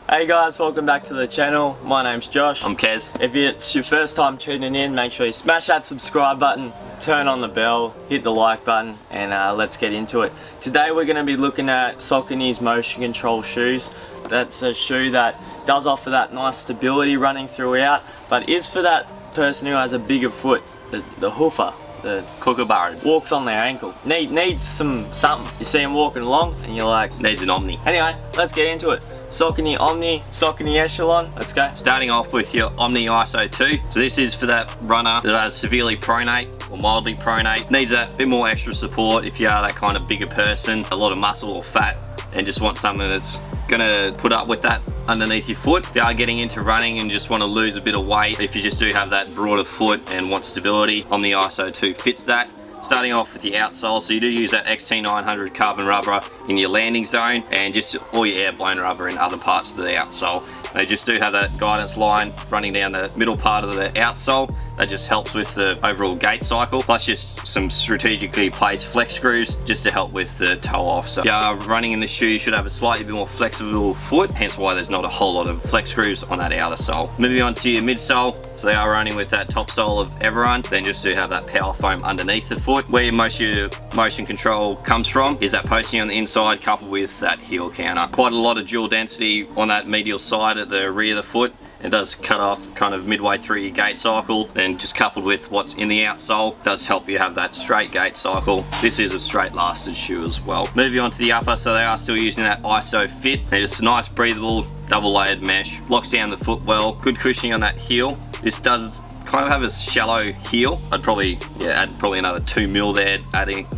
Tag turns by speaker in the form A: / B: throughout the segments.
A: Hey guys, welcome back to the channel. My name's Josh.
B: I'm Kez.
A: If it's your first time tuning in, make sure you smash that subscribe button, turn on the bell, hit the like button, and let's get into it. Today we're going to be looking at Saucony's motion control shoes. That's a shoe that does offer that nice stability running throughout, but is for that person who has a bigger foot, the hoofer. The
B: Kookaburra.
A: Walks on their ankle. Needs something. You see him walking along and you're like...
B: Needs an Omni.
A: Anyway, let's get into it. Saucony Omni, Saucony Echelon, let's go.
B: Starting off with your Omni ISO 2. So this is for that runner that has severely pronate or mildly pronate. Needs a bit more extra support if you are that kind of bigger person, a lot of muscle or fat, and just want something that's gonna put up with that underneath your foot. If you are getting into running and just want to lose a bit of weight, if you just do have that broader foot and want stability, Omni ISO 2 fits that. Starting off with the outsole, so you do use that XT900 carbon rubber in your landing zone and just all your air blown rubber in other parts of the outsole. They just do have that guidance line running down the middle part of the outsole. That just helps with the overall gait cycle, plus just some strategically placed flex screws just to help with the toe off. So if you are running in the shoe, you should have a slightly bit more flexible foot, hence why there's not a whole lot of flex screws on that outer sole. Moving on to your midsole, so they are running with that top sole of Everrun, then just do have that power foam underneath the foot. Where most of your motion control comes from is that posting on the inside coupled with that heel counter. Quite a lot of dual density on that medial side at the rear of the foot. It does cut off kind of midway through your gait cycle, then just coupled with what's in the outsole does help you have that straight gait cycle. This is a straight lasted shoe as well. Moving on to the upper, so they are still using that ISO fit. It's a nice breathable double layered mesh, locks down the foot well, good cushioning on that heel. This does kind of have a shallow heel. I'd probably add another 2 mil there,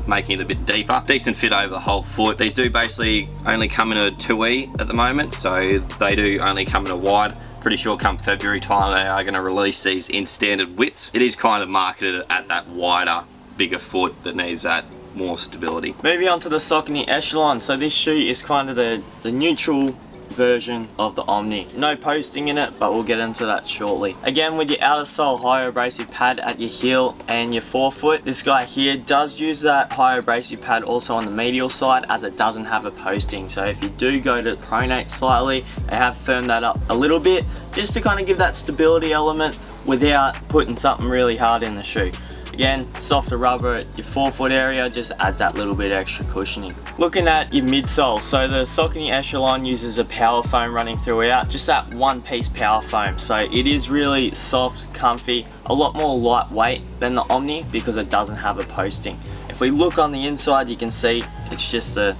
B: making it a bit deeper. Decent fit over the whole foot. These do basically only come in a 2E at the moment, so they do only come in a wide. Pretty sure come February time they are going to release these in standard widths. It is kind of marketed at that wider, bigger foot that needs that more stability.
A: Moving on to the Saucony Echelon. So this shoe is kind of the neutral version of the Omni. No posting in it, but we'll get into that shortly. Again, with your outer sole high abrasive pad at your heel and your forefoot, this guy here does use that high abrasive pad also on the medial side, as it doesn't have a posting. So if you do go to pronate slightly, they have firmed that up a little bit just to kind of give that stability element without putting something really hard in the shoe. Again, softer rubber at your forefoot area just adds that little bit extra cushioning. Looking at your midsole, so the Saucony Echelon uses a power foam running throughout, just that one piece power foam. So it is really soft, comfy, a lot more lightweight than the Omni because it doesn't have a posting. If we look on the inside, you can see it's just a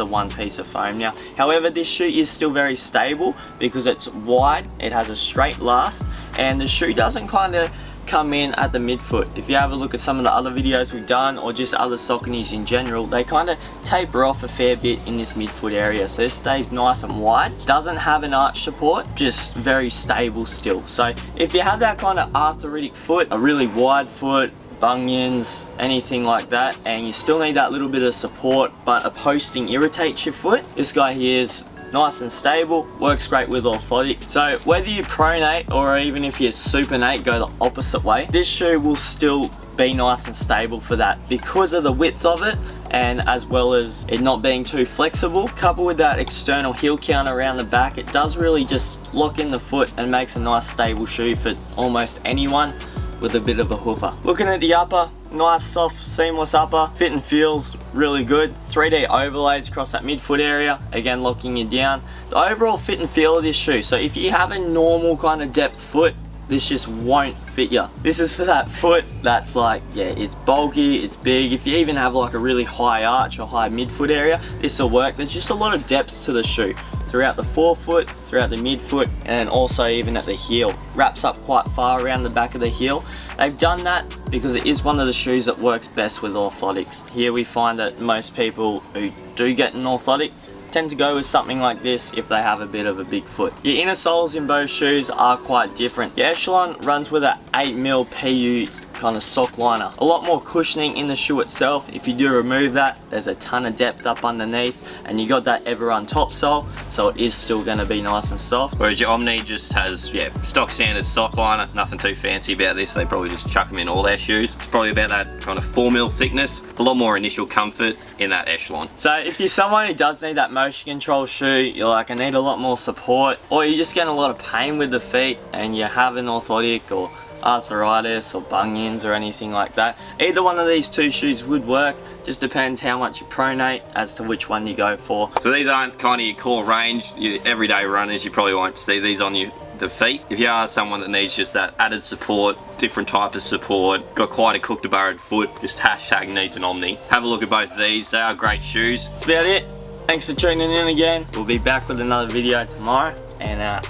A: one piece of foam now. However, this shoe is still very stable because it's wide, it has a straight last, and the shoe doesn't kind of come in at the midfoot. If you have a look at some of the other videos we've done, or just other Sauconys in general, they kind of taper off a fair bit in this midfoot area. So this stays nice and wide, doesn't have an arch support, just very stable still. So if you have that kind of arthritic foot, a really wide foot, bunions, anything like that, and you still need that little bit of support, but a posting irritates your foot, this guy here is nice and stable, works great with orthotic. So whether you pronate or even if you supinate, go the opposite way, this shoe will still be nice and stable for that because of the width of it, and as well as it not being too flexible. Coupled with that external heel counter around the back, it does really just lock in the foot and makes a nice stable shoe for almost anyone with a bit of a hoofer. Looking at the upper, nice soft seamless upper, fit and feels really good. 3D overlays across that midfoot area, again locking you down. The overall fit and feel of this shoe, so if you have a normal kind of depth foot, this just won't fit you. This is for that foot that's like, yeah, it's bulky, it's big. If you even have like a really high arch or high midfoot area, this will work. There's just a lot of depth to the shoe throughout the forefoot, throughout the midfoot, and also even at the heel. Wraps up quite far around the back of the heel. They've done that because it is one of the shoes that works best with orthotics. Here we find that most people who do get an orthotic tend to go with something like this if they have a bit of a big foot. Your inner soles in both shoes are quite different. The Echelon runs with an 8mm PU kind of sock liner. A lot more cushioning in the shoe itself. If you do remove that, there's a ton of depth up underneath, and you got that Everrun top sole, so it is still going to be nice and soft.
B: Whereas your Omni just has, yeah, stock standard sock liner, nothing too fancy about this. They probably just chuck them in all their shoes. It's probably about that kind of 4mm thickness, a lot more initial comfort in that Echelon.
A: So if you're someone who does need that motion control shoe, you're like, I need a lot more support, or you're just getting a lot of pain with the feet and you have an orthotic or arthritis or bunions or anything like that, either one of these two shoes would work. Just depends how much you pronate as to which one you go for.
B: So these aren't kind of your core range. Your everyday runners, you probably won't see these on the feet. If you are someone that needs just that added support, different type of support, got quite a cooked to burrowed foot, just hashtag needs an Omni. Have a look at both of these. They are great shoes.
A: That's about it. Thanks for tuning in again. We'll be back with another video tomorrow, and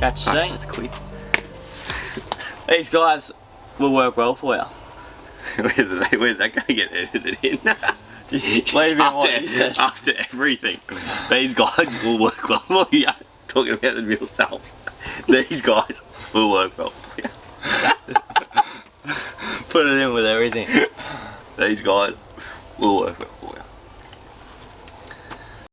A: catch you soon.
B: That's quick.
A: These guys will work well for you.
B: Where's that going to get edited in?
A: Just leave it what you said.
B: After everything, these guys will work well for you. Talking about the real stuff. These guys will work well for you.
A: Put it in with everything.
B: These guys will work well.